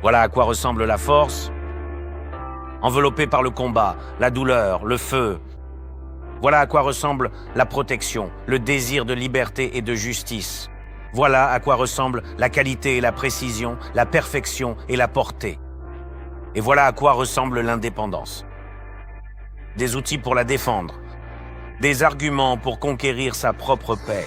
Voilà à quoi ressemble la force, enveloppée par le combat, la douleur, le feu. Voilà à quoi ressemble la protection, le désir de liberté et de justice. Voilà à quoi ressemble la qualité et la précision, la perfection et la portée. Et voilà à quoi ressemble l'indépendance. Des outils pour la défendre, des arguments pour conquérir sa propre paix.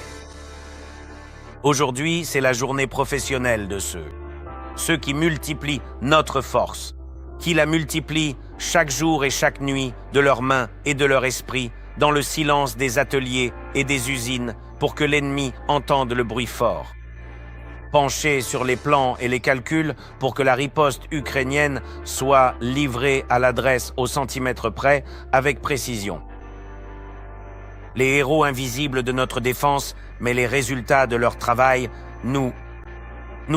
Aujourd'hui, c'est la journée professionnelle de ceux qui multiplient notre force, qui la multiplient chaque jour et chaque nuit de leurs mains et de leur esprit dans le silence des ateliers et des usines pour que l'ennemi entende le bruit fort. Penchés sur les plans et les calculs pour que la riposte ukrainienne soit livrée à l'adresse au centimètre près avec précision. Les héros invisibles de notre défense, mais les résultats de leur travail, nous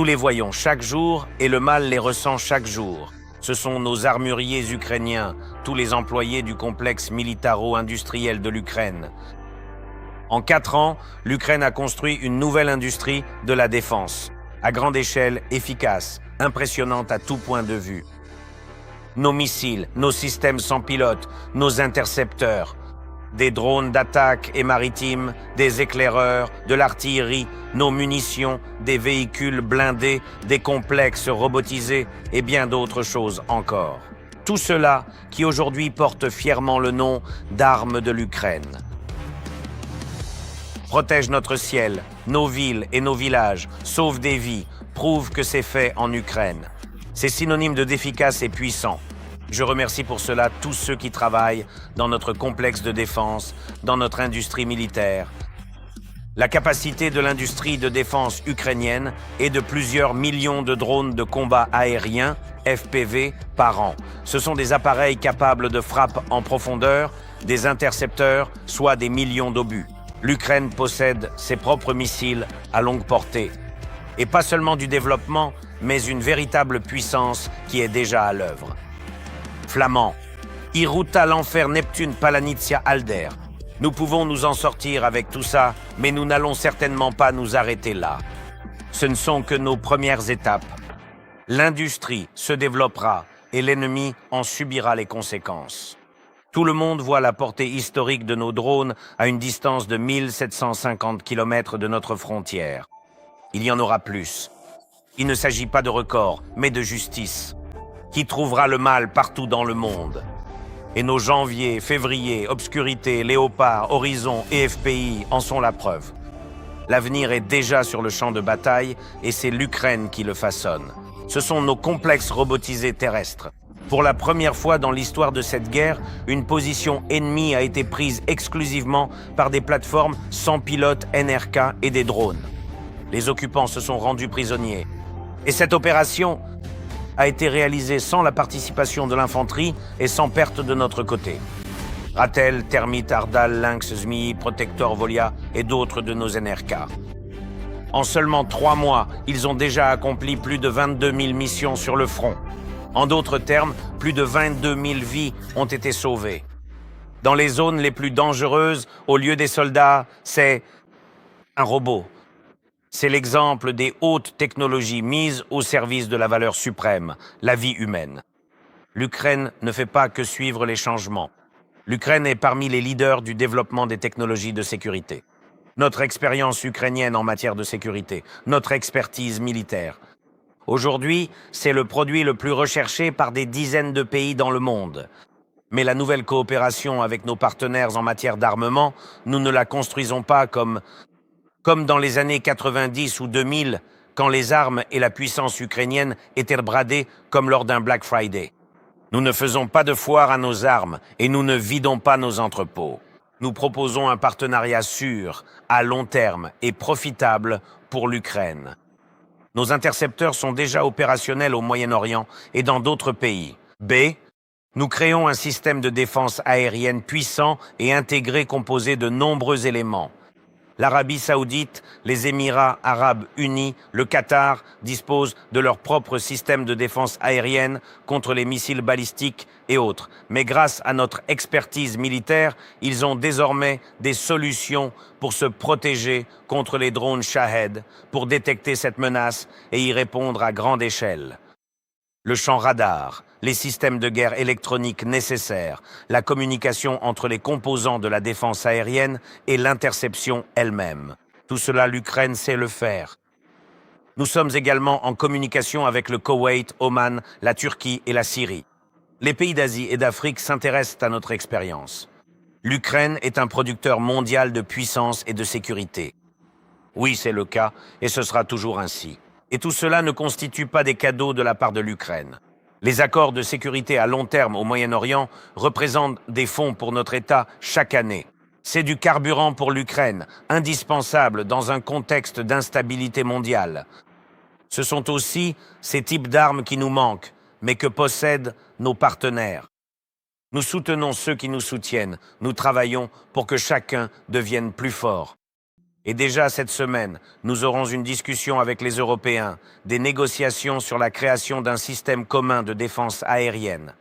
les voyons chaque jour et le mal les ressent chaque jour. Ce sont nos armuriers ukrainiens, tous les employés du complexe militaro-industriel de l'Ukraine. En 4 ans, l'Ukraine a construit une nouvelle industrie de la défense, à grande échelle, efficace, impressionnante à tout point de vue. Nos missiles, nos systèmes sans pilote, nos intercepteurs, des drones d'attaque et maritimes, des éclaireurs, de l'artillerie, nos munitions, des véhicules blindés, des complexes robotisés et bien d'autres choses encore. Tout cela qui aujourd'hui porte fièrement le nom d'armes de l'Ukraine. Protège notre ciel, nos villes et nos villages, sauve des vies, prouve que c'est fait en Ukraine. C'est synonyme d'efficace et puissant. Je remercie pour cela tous ceux qui travaillent dans notre complexe de défense, dans notre industrie militaire. La capacité de l'industrie de défense ukrainienne est de plusieurs millions de drones de combat aérien, FPV, par an. Ce sont des appareils capables de frappe en profondeur, des intercepteurs, soit des millions d'obus. L'Ukraine possède ses propres missiles à longue portée. Et pas seulement du développement, mais une véritable puissance qui est déjà à l'œuvre. Flamand, Iruta l'enfer Neptune Palanitia Alder. Nous pouvons nous en sortir avec tout ça, mais nous n'allons certainement pas nous arrêter là. Ce ne sont que nos premières étapes. L'industrie se développera et l'ennemi en subira les conséquences. Tout le monde voit la portée historique de nos drones à une distance de 1750 km de notre frontière. Il y en aura plus. Il ne s'agit pas de record, mais de justice. Qui trouvera le mal partout dans le monde. Et nos janvier, février, obscurité, léopard, horizon et FPI en sont la preuve. L'avenir est déjà sur le champ de bataille et c'est l'Ukraine qui le façonne. Ce sont nos complexes robotisés terrestres. Pour la première fois dans l'histoire de cette guerre, une position ennemie a été prise exclusivement par des plateformes sans pilote NRK et des drones. Les occupants se sont rendus prisonniers. Et cette opération a été réalisée sans la participation de l'infanterie et sans perte de notre côté. Ratel, Termite, Ardal, Lynx, Zmi, Protector, Volia et d'autres de nos NRK. En seulement 3 mois, ils ont déjà accompli plus de 22 000 missions sur le front. En d'autres termes, plus de 22 000 vies ont été sauvées. Dans les zones les plus dangereuses, au lieu des soldats, c'est un robot. C'est l'exemple des hautes technologies mises au service de la valeur suprême, la vie humaine. L'Ukraine ne fait pas que suivre les changements. L'Ukraine est parmi les leaders du développement des technologies de sécurité. Notre expérience ukrainienne en matière de sécurité, notre expertise militaire. Aujourd'hui, c'est le produit le plus recherché par des dizaines de pays dans le monde. Mais la nouvelle coopération avec nos partenaires en matière d'armement, nous ne la construisons pas comme dans les années 90 ou 2000, quand les armes et la puissance ukrainienne étaient bradées comme lors d'un Black Friday. Nous ne faisons pas de foire à nos armes et nous ne vidons pas nos entrepôts. Nous proposons un partenariat sûr, à long terme et profitable pour l'Ukraine. Nos intercepteurs sont déjà opérationnels au Moyen-Orient et dans d'autres pays. B. Nous créons un système de défense aérienne puissant et intégré composé de nombreux éléments. L'Arabie Saoudite, les Émirats Arabes Unis, le Qatar disposent de leur propre système de défense aérienne contre les missiles balistiques et autres. Mais grâce à notre expertise militaire, ils ont désormais des solutions pour se protéger contre les drones Shahed, pour détecter cette menace et y répondre à grande échelle. Le champ radar, les systèmes de guerre électroniques nécessaires, la communication entre les composants de la défense aérienne et l'interception elle-même. Tout cela, l'Ukraine sait le faire. Nous sommes également en communication avec le Koweït, Oman, la Turquie et la Syrie. Les pays d'Asie et d'Afrique s'intéressent à notre expérience. L'Ukraine est un producteur mondial de puissance et de sécurité. Oui, c'est le cas, et ce sera toujours ainsi. Et tout cela ne constitue pas des cadeaux de la part de l'Ukraine. Les accords de sécurité à long terme au Moyen-Orient représentent des fonds pour notre État chaque année. C'est du carburant pour l'Ukraine, indispensable dans un contexte d'instabilité mondiale. Ce sont aussi ces types d'armes qui nous manquent, mais que possèdent nos partenaires. Nous soutenons ceux qui nous soutiennent, nous travaillons pour que chacun devienne plus fort. Et déjà cette semaine, nous aurons une discussion avec les Européens, des négociations sur la création d'un système commun de défense aérienne.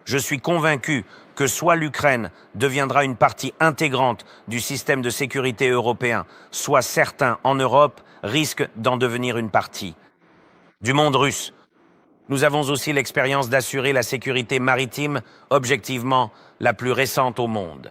Je suis convaincu que soit l'Ukraine deviendra une partie intégrante du système de sécurité européen, soit certains en Europe risquent d'en devenir une partie. Du monde russe, nous avons aussi l'expérience d'assurer la sécurité maritime, objectivement la plus récente au monde.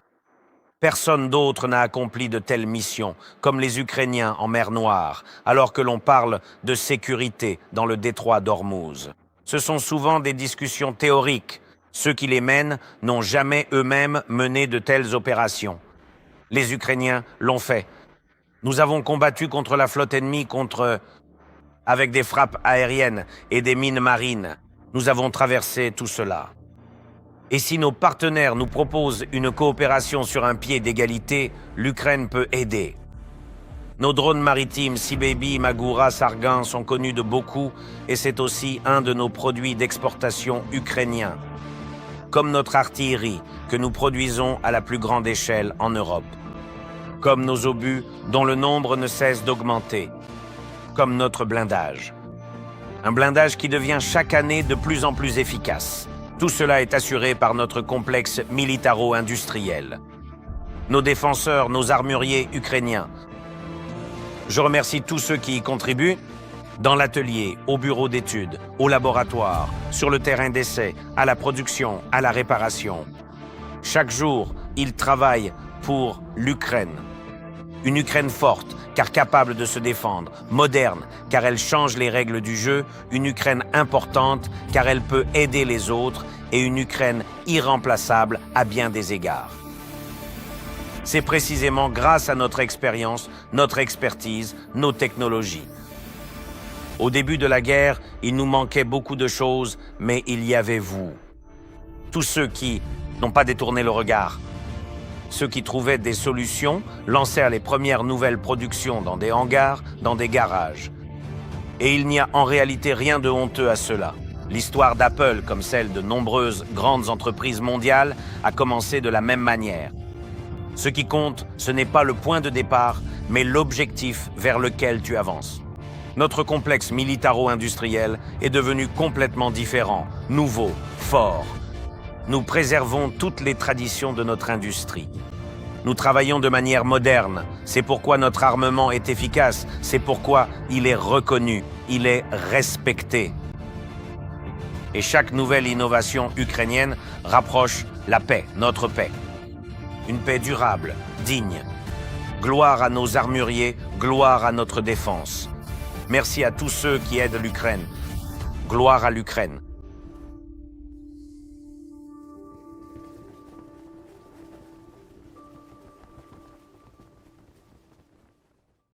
Personne d'autre n'a accompli de telles missions, comme les Ukrainiens en mer Noire, alors que l'on parle de sécurité dans le détroit d'Ormuz. Ce sont souvent des discussions théoriques. Ceux qui les mènent n'ont jamais eux-mêmes mené de telles opérations. Les Ukrainiens l'ont fait. Nous avons combattu contre la flotte ennemie avec des frappes aériennes et des mines marines. Nous avons traversé tout cela. Et si nos partenaires nous proposent une coopération sur un pied d'égalité, l'Ukraine peut aider. Nos drones maritimes Seababy, Magura, Sargan sont connus de beaucoup et c'est aussi un de nos produits d'exportation ukrainiens. Comme notre artillerie que nous produisons à la plus grande échelle en Europe. Comme nos obus dont le nombre ne cesse d'augmenter. Comme notre blindage. Un blindage qui devient chaque année de plus en plus efficace. Tout cela est assuré par notre complexe militaro-industriel. Nos défenseurs, nos armuriers ukrainiens. Je remercie tous ceux qui y contribuent, dans l'atelier, au bureau d'études, au laboratoire, sur le terrain d'essai, à la production, à la réparation. Chaque jour, ils travaillent pour l'Ukraine. Une Ukraine forte, car capable de se défendre, moderne, car elle change les règles du jeu, une Ukraine importante, car elle peut aider les autres, et une Ukraine irremplaçable à bien des égards. C'est précisément grâce à notre expérience, notre expertise, nos technologies. Au début de la guerre, il nous manquait beaucoup de choses, mais il y avait vous. Tous ceux qui n'ont pas détourné le regard. Ceux qui trouvaient des solutions lancèrent les premières nouvelles productions dans des hangars, dans des garages. Et il n'y a en réalité rien de honteux à cela. L'histoire d'Apple, comme celle de nombreuses grandes entreprises mondiales, a commencé de la même manière. Ce qui compte, ce n'est pas le point de départ, mais l'objectif vers lequel tu avances. Notre complexe militaro-industriel est devenu complètement différent, nouveau, fort. Nous préservons toutes les traditions de notre industrie. Nous travaillons de manière moderne. C'est pourquoi notre armement est efficace. C'est pourquoi il est reconnu. Il est respecté. Et chaque nouvelle innovation ukrainienne rapproche la paix, notre paix. Une paix durable, digne. Gloire à nos armuriers, gloire à notre défense. Merci à tous ceux qui aident l'Ukraine. Gloire à l'Ukraine.